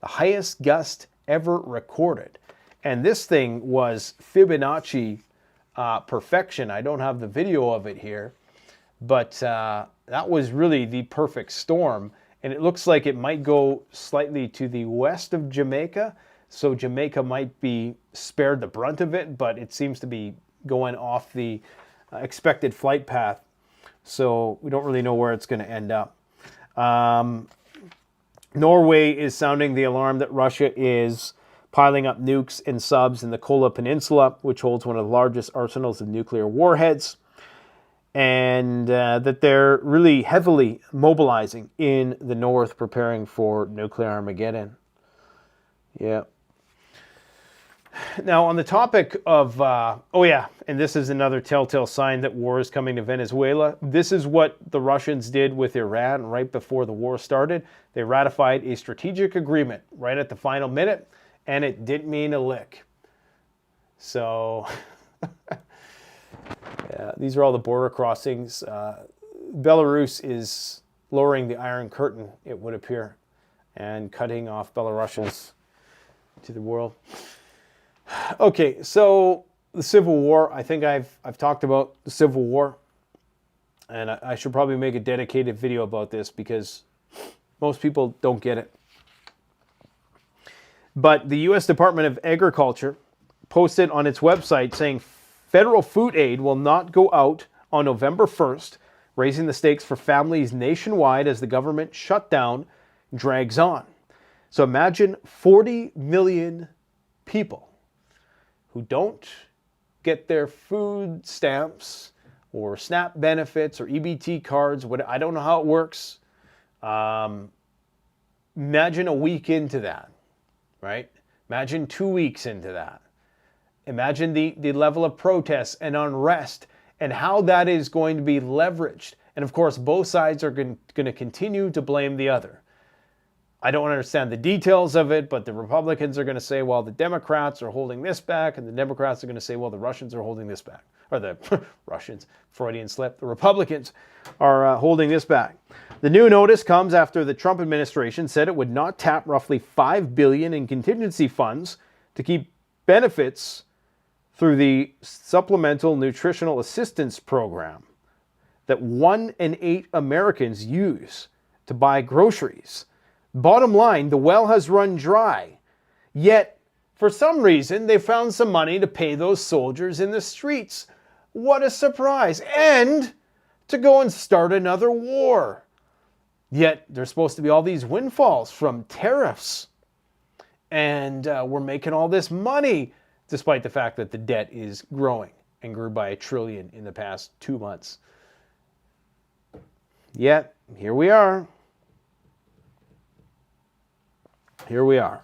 The highest gust ever recorded. And this thing was Fibonacci perfection. I don't have the video of it here, but that was really the perfect storm. And it looks like it might go slightly to the west of Jamaica. So Jamaica might be spared the brunt of it, but it seems to be going off the expected flight path. So we don't really know where it's going to end up. Norway is sounding the alarm that Russia is piling up nukes and subs in the Kola Peninsula, which holds one of the largest arsenals of nuclear warheads, and that they're really heavily mobilizing in the north, preparing for nuclear Armageddon. Yeah. Now, on the topic of, and this is another telltale sign that war is coming to Venezuela. This is what the Russians did with Iran right before the war started. They ratified a strategic agreement right at the final minute, and it didn't mean a lick. So, yeah, these are all the border crossings. Belarus is lowering the Iron Curtain, it would appear, and cutting off Belarusians to the world. Okay, so the Civil War. I think I've talked about the Civil War, and I should probably make a dedicated video about this because most people don't get it. But the U.S. Department of Agriculture posted on its website saying federal food aid will not go out on November 1st, raising the stakes for families nationwide as the government shutdown drags on. So imagine 40 million people who don't get their food stamps or SNAP benefits or EBT cards. I don't know how it works. Imagine a week into that, right? Imagine 2 weeks into that. Imagine the level of protests and unrest and how that is going to be leveraged. And of course, both sides are going to continue to blame the other. I don't understand the details of it, but the Republicans are going to say, well, the Democrats are holding this back, and the Democrats are going to say, well, the Russians are holding this back. Or the Russians, Freudian slip, the Republicans are holding this back. The new notice comes after the Trump administration said it would not tap roughly $5 billion in contingency funds to keep benefits through the Supplemental Nutritional Assistance Program that 1 in 8 Americans use to buy groceries. Bottom line, the well has run dry. Yet, for some reason, they found some money to pay those soldiers in the streets. What a surprise. And to go and start another war. Yet, there's supposed to be all these windfalls from tariffs. And we're making all this money, despite the fact that the debt is growing and grew by $1 trillion in the past 2 months. Yet, here we are. Here we are.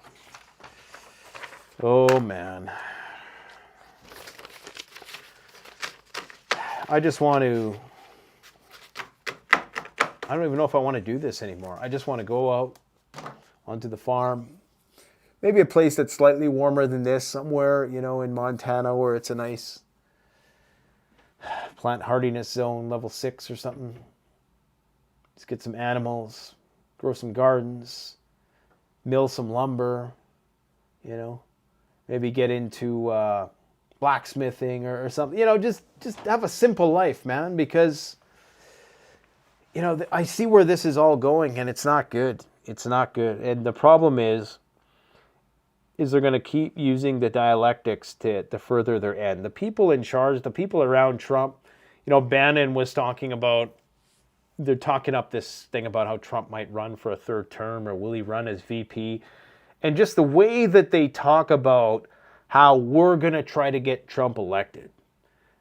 Oh, man. I just want to... I don't even know if I want to do this anymore. I just want to go out onto the farm. Maybe a place that's slightly warmer than this, somewhere, in Montana where it's a nice plant hardiness zone, level 6 or something. Just get some animals, grow some gardens, mill some lumber, maybe get into blacksmithing or something, just have a simple life, man, because, I see where this is all going and it's not good. It's not good. And the problem is they're going to keep using the dialectics to further their end. The people in charge, the people around Trump, Bannon was talking about, they're talking up this thing about how Trump might run for a 3rd term or will he run as VP. And just the way that they talk about how we're going to try to get Trump elected,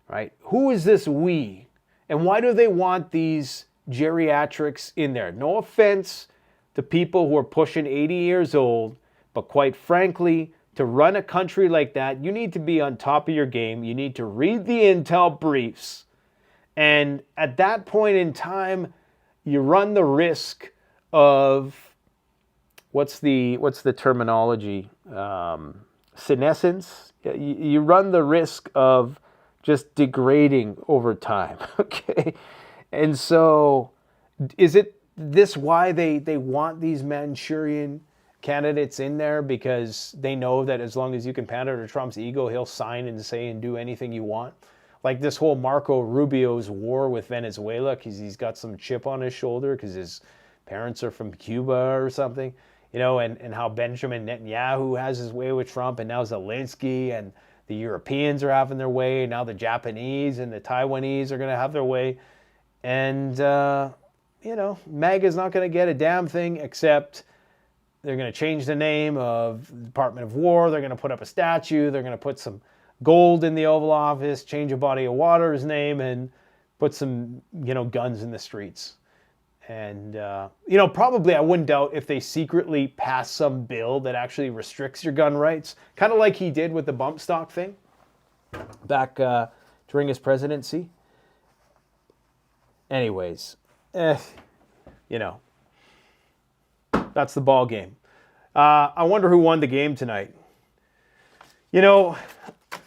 right? Who is this we? And why do they want these geriatrics in there? No offense to people who are pushing 80 years old, but quite frankly, to run a country like that, you need to be on top of your game. You need to read the intel briefs. And at that point in time, you run the risk of, what's the terminology? Senescence. You run the risk of just degrading over time. Okay, and so is it this why they want these Manchurian candidates in there? Because they know that as long as you can pander to Trump's ego, he'll sign and say and do anything you want. Like this whole Marco Rubio's war with Venezuela, because he's got some chip on his shoulder because his parents are from Cuba or something, and how Benjamin Netanyahu has his way with Trump, and now Zelensky and the Europeans are having their way, and now the Japanese and the Taiwanese are going to have their way. And, MAGA's not going to get a damn thing except they're going to change the name of the Department of War, they're going to put up a statue, they're going to put some gold in the Oval Office, change a body of water's name, and put some, guns in the streets. And, probably I wouldn't doubt if they secretly pass some bill that actually restricts your gun rights, kind of like he did with the bump stock thing back during his presidency. Anyways, that's the ball game. I wonder who won the game tonight.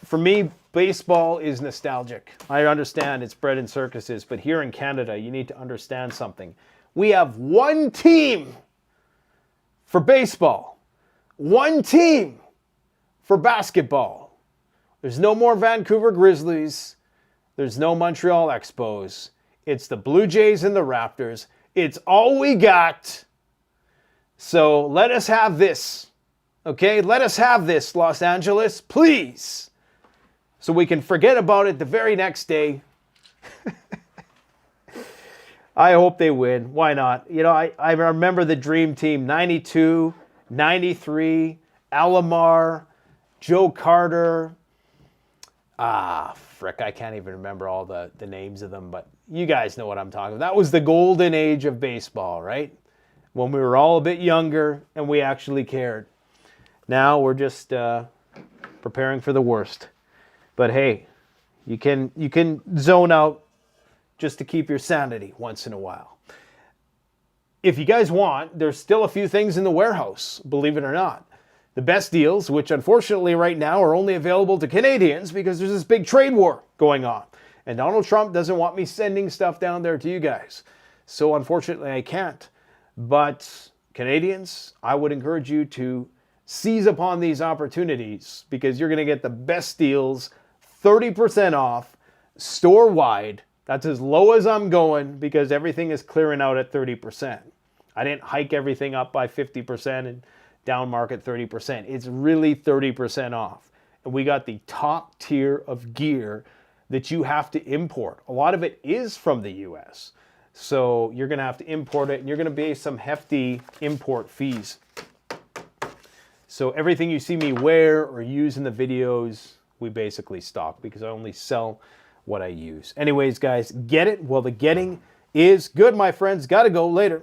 For me, baseball is nostalgic. I understand it's bred in circuses, but here in Canada, you need to understand something. We have one team for baseball, one team for basketball. There's no more Vancouver Grizzlies. There's no Montreal Expos. It's the Blue Jays and the Raptors. It's all we got. So let us have this. Okay, let us have this, Los Angeles, please. So we can forget about it the very next day. I hope they win. Why not? I remember the Dream Team, 92, 93, Alomar, Joe Carter. I can't even remember all the names of them, but you guys know what I'm talking about. That was the golden age of baseball, right? When we were all a bit younger and we actually cared. Now we're just preparing for the worst. But hey, you can zone out just to keep your sanity once in a while. if you guys want, there's still a few things in the warehouse, believe it or not. The best deals, which unfortunately right now are only available to Canadians because there's this big trade war going on. And Donald Trump doesn't want me sending stuff down there to you guys. So unfortunately I can't. But Canadians, I would encourage you to seize upon these opportunities because you're going to get the best deals, 30% off, store-wide. That's as low as I'm going because everything is clearing out at 30%. I didn't hike everything up by 50% and down market 30%. It's really 30% off. And we got the top tier of gear that you have to import. A lot of it is from the US. So you're going to have to import it and you're going to pay some hefty import fees. So everything you see me wear or use in the videos, we basically stock because I only sell what I use. Anyways, guys, get it while the getting is good, my friends. Got to go later.